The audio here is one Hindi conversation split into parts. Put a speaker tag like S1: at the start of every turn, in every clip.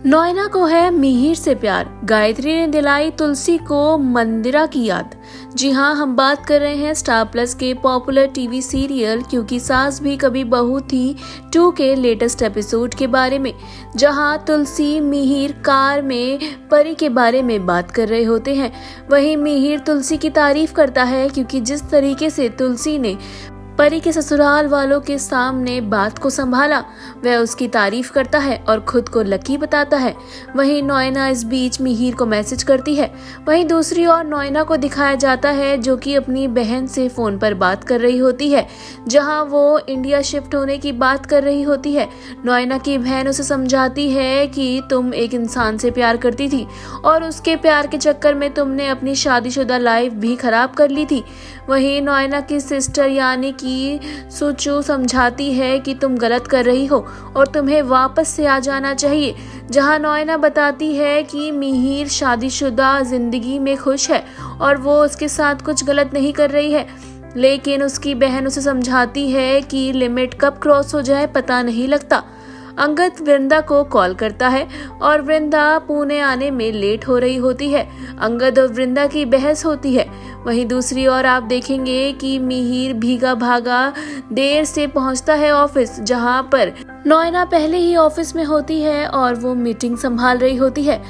S1: नोएना को है मिहिर से प्यार, गायत्री ने दिलाई तुलसी को मंदिरा की याद। जी हाँ, हम बात कर रहे हैं स्टार प्लस के पॉपुलर टीवी सीरियल क्योंकि सास भी कभी बहू थी 2 के लेटेस्ट एपिसोड के बारे में, जहां तुलसी मिहिर कार में परी के बारे में बात कर रहे होते हैं। वहीं मिहिर तुलसी की तारीफ करता है क्योंकि जिस तरीके से तुलसी ने परी के ससुराल वालों के सामने बात को संभाला, वह उसकी तारीफ करता है और खुद को लकी बताता है। वहीं नोएना इस बीच मिहिर को मैसेज करती है। वहीं दूसरी ओर नोएना को दिखाया जाता है जो कि अपनी बहन से फोन पर बात कर रही होती है, जहां वो इंडिया शिफ्ट होने की बात कर रही होती है। नोएना की बहन उसे समझाती है कि तुम एक इंसान से प्यार करती थी और उसके प्यार के चक्कर में तुमने अपनी शादीशुदा लाइफ भी खराब कर ली थी। वहीं नोएना की सिस्टर यानी कि सुचू समझाती है कि तुम गलत कर रही हो और तुम्हें वापस से आ जाना चाहिए, जहां नोएना बताती है कि मिहिर शादीशुदा जिंदगी में खुश है और वो उसके साथ कुछ गलत नहीं कर रही है। लेकिन उसकी बहन उसे समझाती है कि लिमिट कब क्रॉस हो जाए पता नहीं लगता। अंगद वृंदा को कॉल करता है और वृंदा पुणे आने में लेट हो रही होती है। अंगद और वृंदा की बहस होती है। वहीं दूसरी ओर आप देखेंगे कि मिहिर भीगा भागा देर से पहुंचता है ऑफिस, जहां पर नोएना पहले ही ऑफिस में होती है और वो मीटिंग संभाल रही होती है।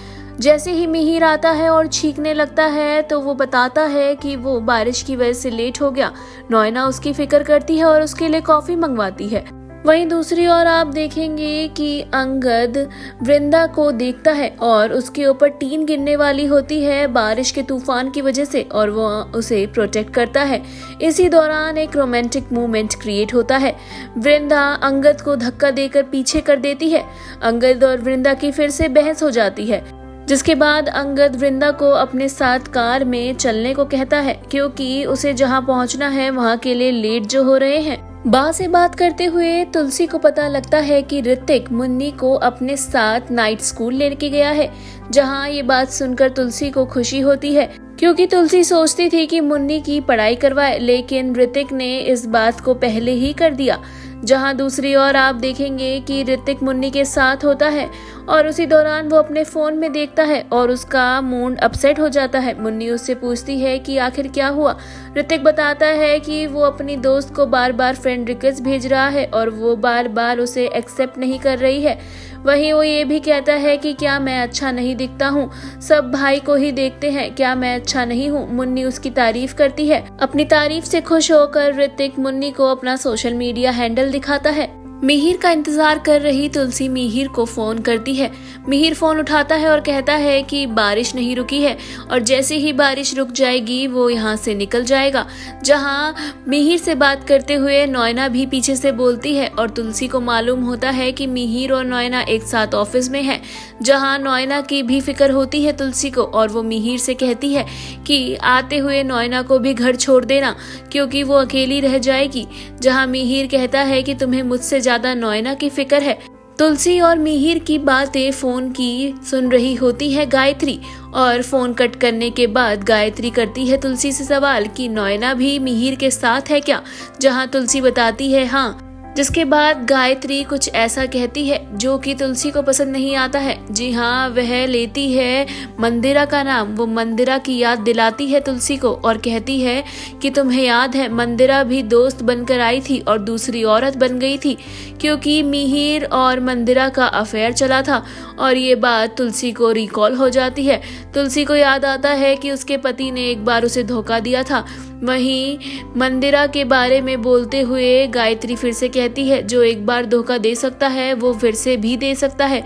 S1: जैसे ही मिहिर आता है और छींकने लगता है तो वो बताता है कि वो बारिश की वजह से लेट हो गया। नोएना उसकी फिक्र करती है और उसके लिए कॉफी मंगवाती है। वहीं दूसरी ओर आप देखेंगे कि अंगद वृंदा को देखता है और उसके ऊपर टीन गिरने वाली होती है बारिश के तूफान की वजह से, और वो उसे प्रोटेक्ट करता है। इसी दौरान एक रोमांटिक मोमेंट क्रिएट होता है। वृंदा अंगद को धक्का देकर पीछे कर देती है। अंगद और वृंदा की फिर से बहस हो जाती है, जिसके बाद अंगद वृंदा को अपने साथ कार में चलने को कहता है क्योंकि उसे जहां पहुंचना है वहां के लिए लेट जो हो रहे हैं। बा से बात करते हुए तुलसी को पता लगता है कि ऋतिक मुन्नी को अपने साथ नाइट स्कूल लेके गया है, जहां ये बात सुनकर तुलसी को खुशी होती है क्योंकि तुलसी सोचती थी कि मुन्नी की पढ़ाई करवाए, लेकिन ऋतिक ने इस बात को पहले ही कर दिया। जहां दूसरी ओर आप देखेंगे कि ऋतिक मुन्नी के साथ होता है और उसी दौरान वो अपने फोन में देखता है और उसका मूड अपसेट हो जाता है। मुन्नी उससे पूछती है कि आखिर क्या हुआ। ऋतिक बताता है कि वो अपनी दोस्त को बार बार फ्रेंड रिक्वेस्ट भेज रहा है और वो बार बार उसे एक्सेप्ट नहीं कर रही है। वहीं वो ये भी कहता है कि क्या मैं अच्छा नहीं दिखता हूँ, सब भाई को ही देखते हैं, क्या मैं अच्छा नहीं हूँ। मुन्नी उसकी तारीफ करती है। अपनी तारीफ से खुश होकर ऋतिक मुन्नी को अपना सोशल मीडिया हैंडल दिखाता है। मिहिर का इंतजार कर रही तुलसी मिहिर को फोन करती है। मिहिर फोन उठाता है और कहता है कि बारिश नहीं रुकी है और जैसे ही बारिश रुक जाएगी वो यहाँ से निकल जाएगा। जहाँ मिहिर से बात करते हुए नोएना भी पीछे से बोलती है और तुलसी को मालूम होता है कि मिहिर और नोएना एक साथ ऑफिस में है, जहाँ नोएना की भी फिक्र होती है तुलसी को और वो मिहिर से कहती है कि आते हुए नोएना को भी घर छोड़ देना क्योंकि वो अकेली रह जाएगी। जहाँ मिहिर कहता है कि तुम्हें मुझसे ज्यादा नोएना की फिक्र है। तुलसी और मिहिर की बातें फोन की सुन रही होती है गायत्री, और फोन कट करने के बाद गायत्री करती है तुलसी से सवाल कि नोएना भी मिहिर के साथ है क्या, जहां तुलसी बताती है हाँ। जिसके बाद गायत्री कुछ ऐसा कहती है जो कि तुलसी को पसंद नहीं आता है। जी हाँ, वह लेती है मंदिरा का नाम। वो मंदिरा की याद दिलाती है तुलसी को और कहती है कि तुम्हें याद है मंदिरा भी दोस्त बनकर आई थी और दूसरी औरत बन गई थी क्योंकि मिहिर और मंदिरा का अफेयर चला था। और ये बात तुलसी को रिकॉल हो जाती है। तुलसी को याद आता है कि उसके पति ने एक बार उसे धोखा दिया था। वहीं मंदिरा के बारे में बोलते हुए गायत्री फिर से कहती है जो एक बार धोखा दे सकता है वो फिर से भी दे सकता है।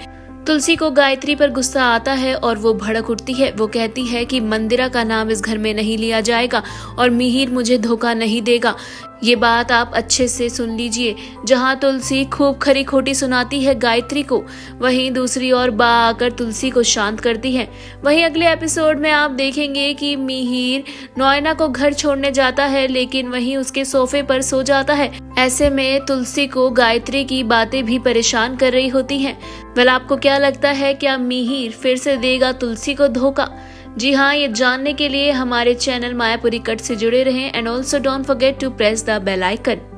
S1: तुलसी को गायत्री पर गुस्सा आता है और वो भड़क उठती है। वो कहती है कि मंदिरा का नाम इस घर में नहीं लिया जाएगा और मिहिर मुझे धोखा नहीं देगा। ये बात आप अच्छे से सुन लीजिए। जहां तुलसी खूब खरी खोटी सुनाती है गायत्री को, वहीं दूसरी ओर बा आकर तुलसी को शांत करती है। वहीं अगले एपिसोड में आप देखेंगे कि मिहिर नोएना को घर छोड़ने जाता है लेकिन वहीं उसके सोफे पर सो जाता है। ऐसे में तुलसी को गायत्री की बातें भी परेशान कर रही होती हैं। वेल, आपको क्या लगता है, क्या मिहिर फिर से देगा तुलसी को धोखा? जी हाँ, ये जानने के लिए हमारे चैनल मायापुरी कट से जुड़े रहें and also don't forget to press the bell icon.